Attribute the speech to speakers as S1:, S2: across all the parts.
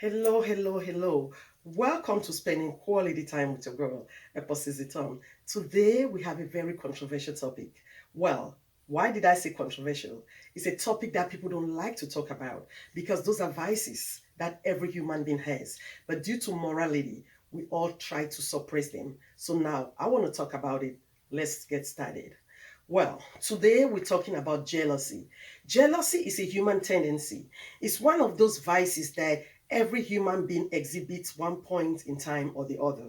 S1: Hello, hello, hello. Welcome to spending quality time with your girl, Eposi Ziton. Today we have a very controversial topic. Well, why did I say controversial? It's a topic that people don't like to talk about because those are vices that every human being has. But due to morality, we all try to suppress them. So now I want to talk about it. Let's get started. Well, today we're talking about jealousy. Jealousy is a human tendency. It's one of those vices that every human being exhibits one point in time or the other.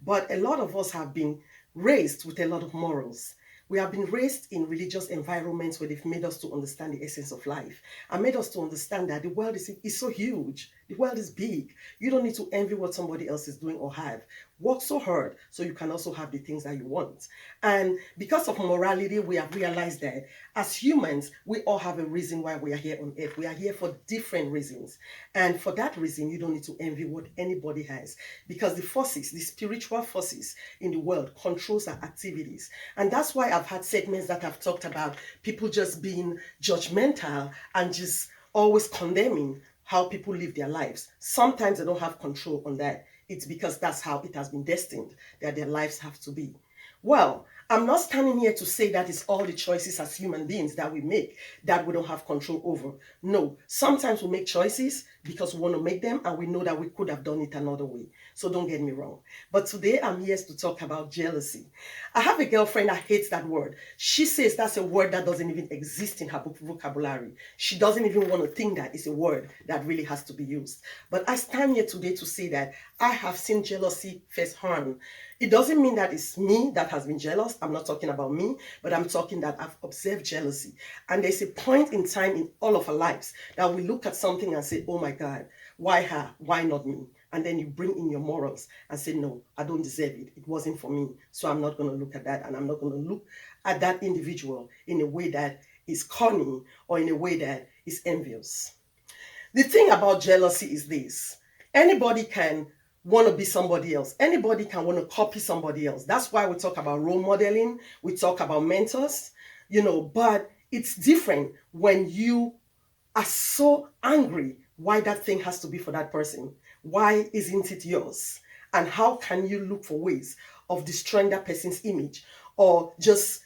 S1: But a lot of us have been raised with a lot of morals. We have been raised in religious environments where they've made us to understand the essence of life and made us to understand that the world is so huge. The world is big. You don't need to envy what somebody else is doing or have. Work so hard so you can also have the things that you want. And because of morality, we have realized that as humans, we all have a reason why we are here on earth. We are here for different reasons. And for that reason, you don't need to envy what anybody has because the forces, the spiritual forces in the world controls our activities. And that's why I've had segments that have talked about people just being judgmental and just always condemning how people live their lives. Sometimes they don't have control on that. It's because that's how it has been destined that their lives have to be. Well, I'm not standing here to say that it's all the choices as human beings that we make that we don't have control over. No, sometimes we make choices because we want to make them and we know that we could have done it another way. So don't get me wrong. But today I'm here to talk about jealousy. I have a girlfriend that hates that word. She says that's a word that doesn't even exist in her vocabulary. She doesn't even want to think that it's a word that really has to be used. But I stand here today to say that I have seen jealousy firsthand. It doesn't mean that it's me that has been jealous. I'm not talking about me, but I'm talking that I've observed jealousy. And there's a point in time in all of our lives that we look at something and say, oh my God, why her? Why not me? And then you bring in your morals and say, no, I don't deserve it. It wasn't for me. So I'm not going to look at that. And I'm not going to look at that individual in a way that is cunning or in a way that is envious. The thing about jealousy is this: anybody can want to be somebody else, anybody can want to copy somebody else. That's why we talk about role modeling, we talk about mentors, but it's different when you are so angry why that thing has to be for that person. Why isn't it yours? And how can you look for ways of destroying that person's image or just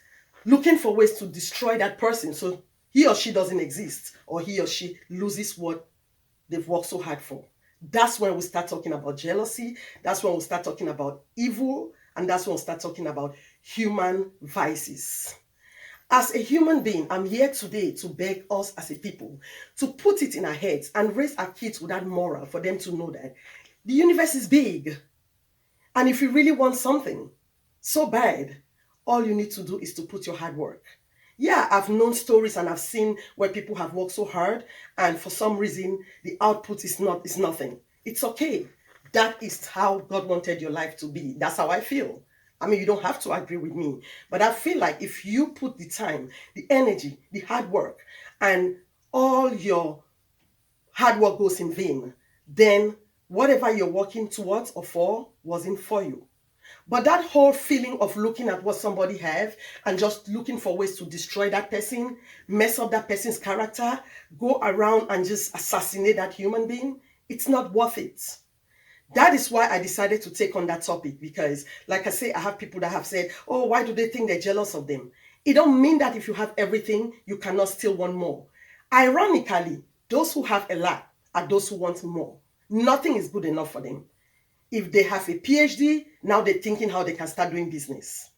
S1: looking for ways to destroy that person so he or she doesn't exist or he or she loses what they've worked so hard for? That's when we start talking about jealousy. That's when we start talking about evil. And that's when we start talking about human vices. As a human being, I'm here today to beg us as a people to put it in our heads and raise our kids with that moral for them to know that the universe is big. And if you really want something so bad, all you need to do is to put your hard work. Yeah, I've known stories and I've seen where people have worked so hard and for some reason the output is nothing. It's okay. That is how God wanted your life to be. That's how I feel. I mean, you don't have to agree with me, but I feel like if you put the time, the energy, the hard work, and all your hard work goes in vain, then whatever you're working towards or for wasn't for you. But that whole feeling of looking at what somebody have and just looking for ways to destroy that person, mess up that person's character, go around and just assassinate that human being, it's not worth it. That is why I decided to take on that topic because, like I say, I have people that have said, oh, why do they think they're jealous of them? It don't mean that if you have everything, you cannot still want more. Ironically, those who have a lot are those who want more. Nothing is good enough for them. If they have a PhD, now they're thinking how they can start doing business.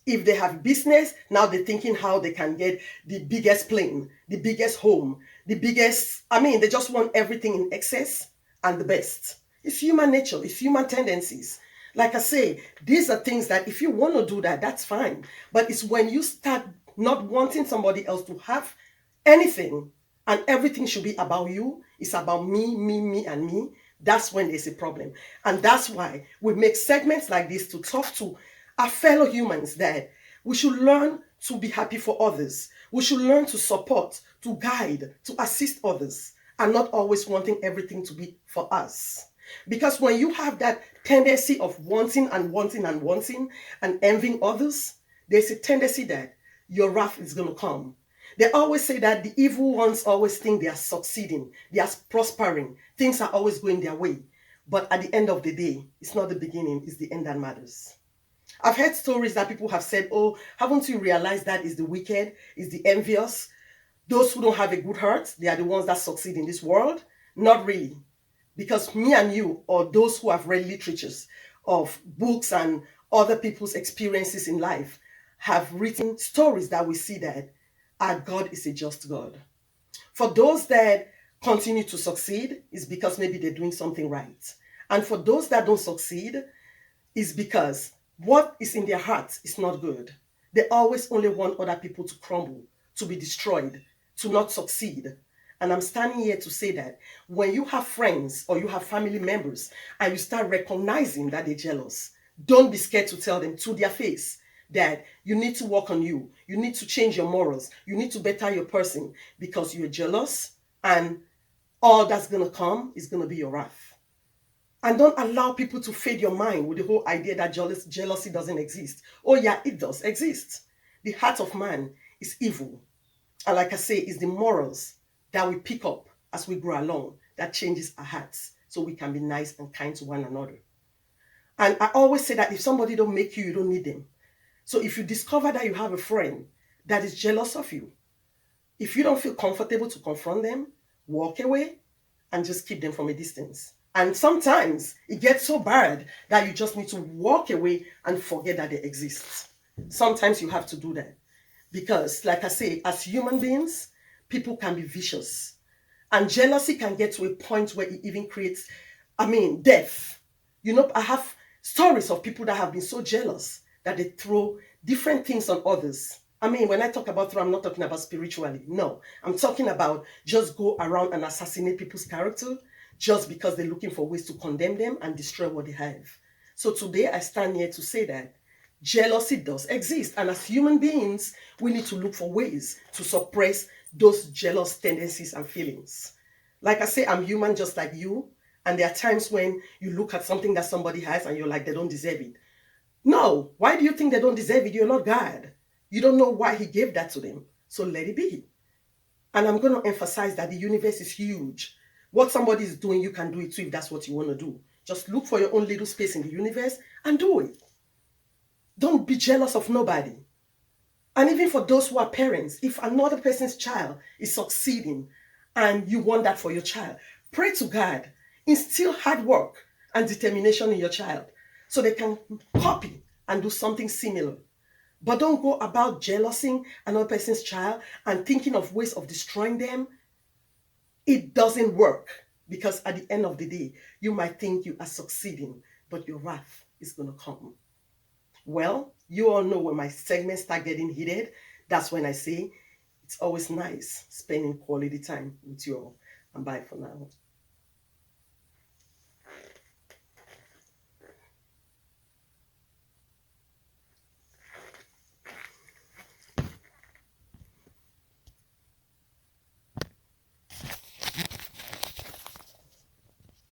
S1: If they have business, now they're thinking how they can get the biggest plane, the biggest home, they just want everything in excess and the best. It's human nature, it's human tendencies. Like I say, these are things that if you want to do that, that's fine. But it's when you start not wanting somebody else to have anything and everything should be about you, it's about me, and me, that's when there's a problem. And that's why we make segments like this to talk to our fellow humans that we should learn to be happy for others. We should learn to support, to guide, to assist others, and not always wanting everything to be for us. Because when you have that tendency of wanting and wanting and wanting and envying others, there's a tendency that your wrath is going to come. They always say that the evil ones always think they are succeeding, they are prospering, things are always going their way. But at the end of the day, it's not the beginning, it's the end that matters. I've heard stories that people have said, oh, haven't you realized that is the wicked, is the envious, those who don't have a good heart, they are the ones that succeed in this world? Not really. Because me and you, or those who have read literatures of books and other people's experiences in life, have written stories that we see that our God is a just God. For those that continue to succeed, is because maybe they're doing something right. And for those that don't succeed, is because what is in their hearts is not good. They always only want other people to crumble, to be destroyed, to not succeed. And I'm standing here to say that when you have friends or you have family members and you start recognizing that they're jealous, don't be scared to tell them to their face that you need to work on you. You need to change your morals. You need to better your person because you're jealous, and all that's going to come is going to be your wrath. And don't allow people to fade your mind with the whole idea that jealousy doesn't exist. Oh yeah, it does exist. The heart of man is evil. And like I say, it's the morals that we pick up as we grow along that changes our hearts so we can be nice and kind to one another. And I always say that if somebody don't make you, you don't need them. So if you discover that you have a friend that is jealous of you, if you don't feel comfortable to confront them, walk away and just keep them from a distance. And sometimes it gets so bad that you just need to walk away and forget that they exist. Sometimes you have to do that. Because, like I say, as human beings, people can be vicious. And jealousy can get to a point where it even creates, death. You know, I have stories of people that have been so jealous that they throw different things on others. When I talk about throw, I'm not talking about spiritually. No, I'm talking about just go around and assassinate people's character just because they're looking for ways to condemn them and destroy what they have. So today I stand here to say that jealousy does exist. And as human beings, we need to look for ways to suppress those jealous tendencies and feelings. Like I say, I'm human just like you. And there are times when you look at something that somebody has and you're like, they don't deserve it. No, why do you think they don't deserve it? You're not God. You don't know why he gave that to them. So let it be. And I'm going to emphasize that the universe is huge. What somebody is doing, you can do it too if that's what you want to do. Just look for your own little space in the universe and do it. Don't be jealous of nobody. And even for those who are parents, if another person's child is succeeding and you want that for your child, pray to God. Instill hard work and determination in your child so they can copy and do something similar. But don't go about jealousing another person's child and thinking of ways of destroying them. It doesn't work, because at the end of the day, you might think you are succeeding, but your wrath is going to come. Well, you all know when my segments start getting heated, that's when I say it's always nice spending quality time with you all. And bye for now.